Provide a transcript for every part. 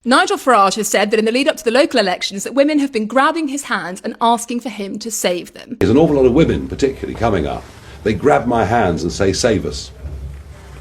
Nigel Farage has said that in the lead up to the local elections that women have been grabbing his hands and asking for him to save them. There's an awful lot of women, particularly, coming up. They grab my hands and say, save us.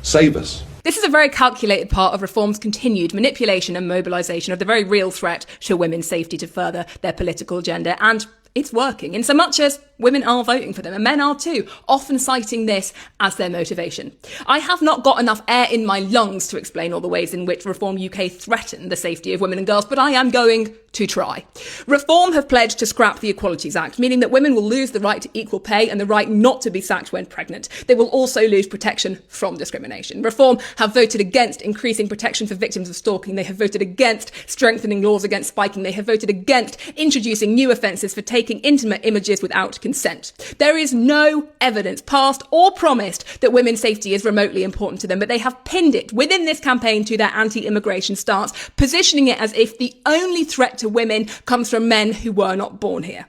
Save us. This is a very calculated part of Reform's continued manipulation and mobilisation of the very real threat to women's safety to further their political agenda, and it's working, in so much as women are voting for them, and men are too, often citing this as their motivation. I have not got enough air in my lungs to explain all the ways in which Reform UK threaten the safety of women and girls, but I am going to try. Reform have pledged to scrap the Equalities Act, meaning that women will lose the right to equal pay and the right not to be sacked when pregnant. They will also lose protection from discrimination. Reform have voted against increasing protection for victims of stalking. They have voted against strengthening laws against spiking. They have voted against introducing new offences for taking intimate images without consent. There is no evidence, past or promised, that women's safety is remotely important to them, but they have pinned it within this campaign to their anti-immigration stance, positioning it as if the only threat to women comes from men who were not born here.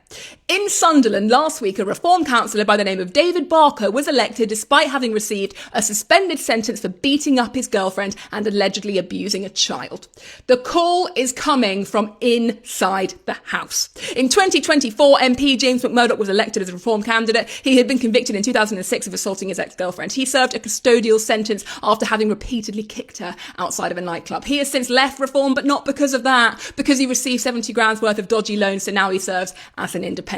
In Sunderland last week, a Reform councillor by the name of David Barker was elected despite having received a suspended sentence for beating up his girlfriend and allegedly abusing a child. The call is coming from inside the House. In 2024, MP James McMurdoch was elected as a Reform candidate. He had been convicted in 2006 of assaulting his ex-girlfriend. He served a custodial sentence after having repeatedly kicked her outside of a nightclub. He has since left Reform, but not because of that, because he received 70 grand's worth of dodgy loans, so now he serves as an independent.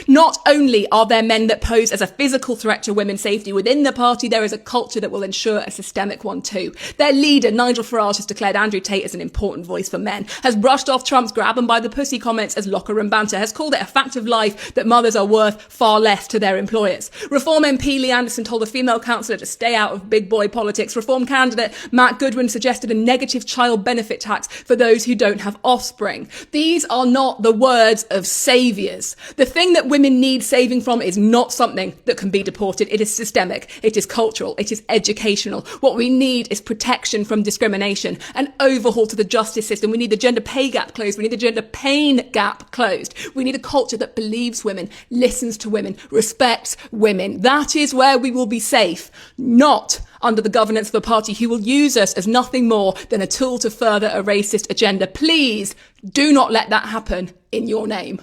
Not only are there men that pose as a physical threat to women's safety within the party, there is a culture that will ensure a systemic one too. Their leader, Nigel Farage, has declared Andrew Tate as an important voice for men, has brushed off Trump's grab and by the pussy comments as locker room banter, has called it a fact of life that mothers are worth far less to their employers. Reform MP Lee Anderson told a female councillor to stay out of big boy politics. Reform candidate Matt Goodwin suggested a negative child benefit tax for those who don't have offspring. These are not the words of saviours. The thing that women need saving from is not something that can be deported. It is systemic, it is cultural, it is educational. What we need is protection from discrimination, an overhaul to the justice system. We need the gender pay gap closed. We need the gender pain gap closed. We need a culture that believes women, listens to women, respects women. That is where we will be safe, not under the governance of a party who will use us as nothing more than a tool to further a racist agenda. Please do not let that happen in your name.